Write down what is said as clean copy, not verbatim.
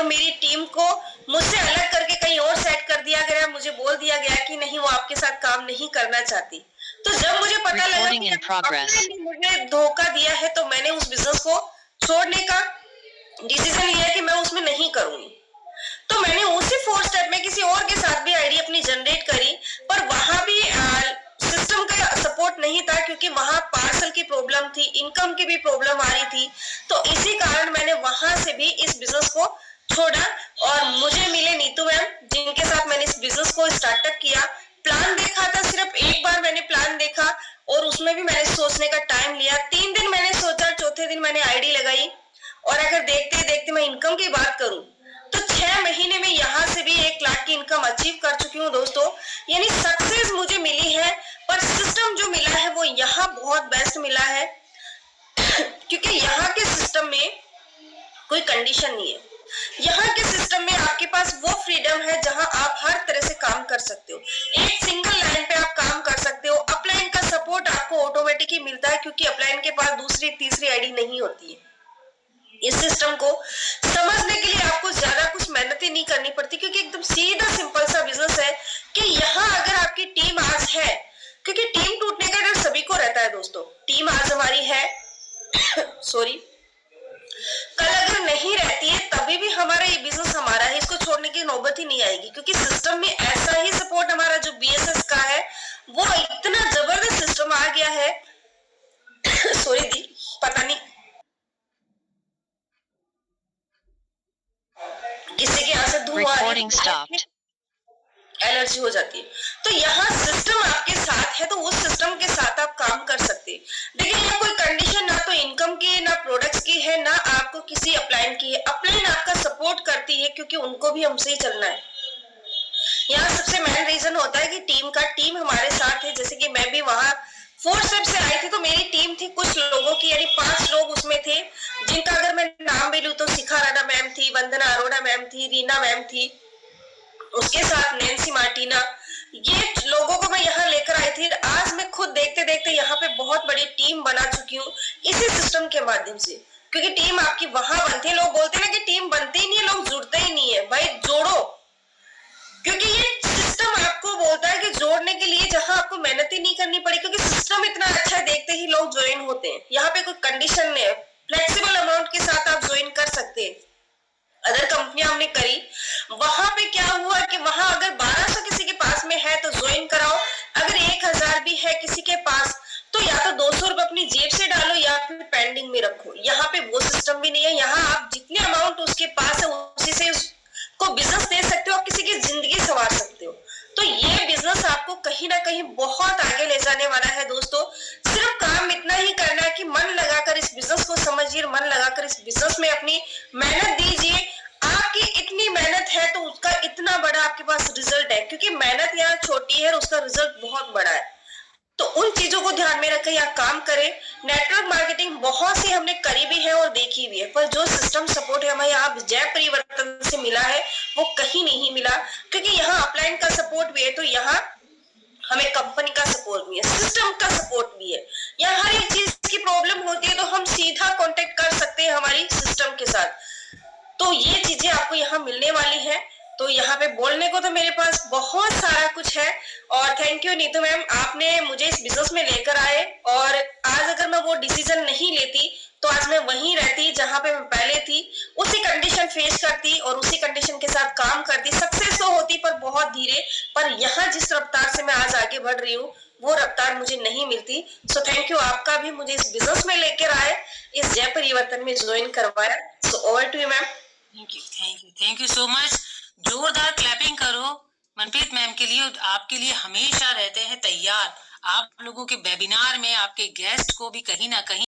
मेरी टीम को मुझसे अलग करके कहीं और सेट कर दिया गया, मुझे बोल दिया गया कि नहीं वो आपके साथ काम नहीं करना चाहती। तो जब मुझे पता लगा कि आपने मुझे धोखा दिया है तो मैंने उस बिजनेस को छोड़ने का डिसीजन लिया कि मैं उसमें नहीं करूंगी। तो मैंने उसी 4 स्टेप में किसी और के साथ भी आईडी अपनी जनरेट करी, पर वहां भी सिस्टम का सपोर्ट नहीं था क्योंकि वहां पार्सल की प्रॉब्लम थी, इनकम की भी प्रॉब्लम आ रही थी। तो इसी कारण मैंने वहां से भी इस बिजनेस को छोड़ा और मुझे मिले नीतू मैम, जिनके साथ मैंने इस बिजनेस को स्टार्टअप किया। प्लान देखा था, सिर्फ एक बार मैंने प्लान देखा और उसमें भी मैंने सोचने का टाइम लिया। 3 दिन मैंने सोचा, चौथे दिन मैंने आईडी लगाई और अगर देखते देखते मैं इनकम की बात करूं तो 6 महीने में यहाँ से भी 1 लाख की इनकम अचीव कर चुकी हूँ दोस्तों। यानी सक्सेस मुझे मिली है, पर सिस्टम जो मिला है वो यहाँ बहुत बेस्ट मिला है क्योंकि यहाँ के सिस्टम में कोई कंडीशन नहीं है। यहाँ के सिस्टम में आपके पास वो फ्रीडम है जहां आप हर तरह से काम कर सकते हो। एक सिंगल लाइन पे आप काम कर सकते हो। अपलाइन का सपोर्ट आपको ऑटोमेटिक ही मिलता है क्योंकि अपलाइन के पास दूसरी तीसरी आईडी नहीं होती है। इस सिस्टम को समझने के लिए आपको ज्यादा कुछ मेहनत ही नहीं करनी पड़ती क्योंकि एकदम सीधा सिंपल सा बिजनेस है कि यहाँ अगर आपकी टीम आज है, क्योंकि टीम टूटने का डर सभी को रहता है दोस्तों। टीम आज हमारी है सॉरी, कल अगर नहीं रहती है तभी भी हमारा ये बिजनेस हमारा है, इसको छोड़ने की नौबत ही नहीं आएगी क्योंकि सिस्टम में ऐसा ही सपोर्ट हमारा जो बीएसएस का है वो इतना जबरदस्त सिस्टम आ गया है सॉरी दी, पता नहीं किसी के यहाँ से धुआं एलर्जी हो जाती है। तो यहाँ सिस्टम आपके साथ है तो उस सिस्टम के साथ आप काम कर सकते हैं। देखिए यहाँ कोई कंडीशन ना तो इनकम की है, ना प्रोडक्ट्स की है, ना आपको किसी अपलाइन की है। अपलाइन आपका सपोर्ट करती है क्योंकि उनको भी हमसे ही चलना है। यहाँ सबसे मेन रीजन होता है कि टीम हमारे साथ है। जैसे कि मैं भी वहां 4 स्टेप से आई थी तो मेरी टीम थी कुछ लोगों की, यानी 5 लोग उसमें थे जिनका अगर मैं नाम भी लूं तो शिखा राणा मैम थी, वंदना अरोड़ा मैम थी, रीना मैम थी, उसके साथ नैन्सी मार्टिना, ये लोगों को मैं यहाँ लेकर आई थी। आज मैं खुद देखते देखते यहाँ पे बहुत बड़ी टीम बना चुकी हूँ इसी सिस्टम के माध्यम से, क्योंकि टीम आपकी वहां बनती है। लोग बोलते हैं ना कि टीम बनती ही नहीं है, लोग जुड़ते ही नहीं है। भाई जोड़ो, क्योंकि ये सिस्टम आपको बोलता है कि जोड़ने के लिए जहां आपको मेहनत ही नहीं करनी पड़ी, क्योंकि सिस्टम इतना अच्छा है, देखते ही लोग ज्वाइन होते हैं। यहाँ पे कोई कंडीशन नहीं है, फ्लेक्सिबल अमाउंट के साथ आप ज्वाइन कर सकते हैं। अदर कंपनियां हमने करी, वहां पे क्या हुआ कि वहां अगर 1200 किसी के पास में है तो ज्वाइन कराओ, अगर 1000 भी है किसी के पास तो या तो 200 रुपए अपनी जेब से डालो या फिर पेंडिंग में रखो। यहाँ पे वो सिस्टम भी नहीं है। यहाँ आप जितने अमाउंट उसके पास है उसी से को बिजनेस दे सकते हो, आप किसी की जिंदगी संवार सकते हो। तो ये बिजनेस आपको कहीं ना कहीं बहुत आगे ले जाने वाला है दोस्तों। सिर्फ काम इतना ही करना है कि मन लगाकर इस बिजनेस को समझिए, मन लगाकर इस बिजनेस में अपनी मेहनत दीजिए। आपकी इतनी मेहनत है तो उसका इतना बड़ा आपके पास रिजल्ट है, क्योंकि मेहनत यहाँ छोटी है और उसका रिजल्ट बहुत बड़ा है। तो उन चीजों को ध्यान में रखकर यहाँ काम करें। नेटवर्क मार्केटिंग बहुत सी हमने करी भी है और देखी भी है, पर जो सिस्टम सपोर्ट है हमें यहाँ जय परिवर्तन से मिला है वो कहीं नहीं मिला, क्योंकि यहाँ अपलाइन का सपोर्ट भी है तो यहाँ हमें कंपनी का सपोर्ट भी है, सिस्टम का सपोर्ट भी है। यहाँ हर एक चीज की प्रॉब्लम होती है तो हम सीधा कांटेक्ट कर सकते हैं हमारी सिस्टम के साथ। तो ये चीजें आपको यहाँ मिलने वाली है। तो यहाँ पे बोलने को तो मेरे पास बहुत सारा कुछ है और थैंक यू नीतू मैम, आपने मुझे इस बिजनेस में लेकर आए। और आज अगर मैं वो डिसीजन नहीं लेती तो आज मैं वहीं रहती जहां पे मैं पहले थी, उसी कंडीशन फेस करती और उसी कंडीशन के साथ काम करती। सक्सेस तो होती पर बहुत धीरे, पर यहाँ जिस रफ्तार से मैं आज आगे बढ़ रही हूँ वो रफ्तार मुझे नहीं मिलती। सो थैंक यू, आपका भी मुझे इस बिजनेस में लेकर आए, इस जय परिवर्तन में ज्वाइन करवाया। So over to you ma'am. Thank you so much. जोरदार क्लैपिंग करो मनप्रीत मैम के लिए। आपके लिए हमेशा रहते हैं तैयार। आप लोगों के वेबिनार में आपके गेस्ट को भी कहीं ना कहीं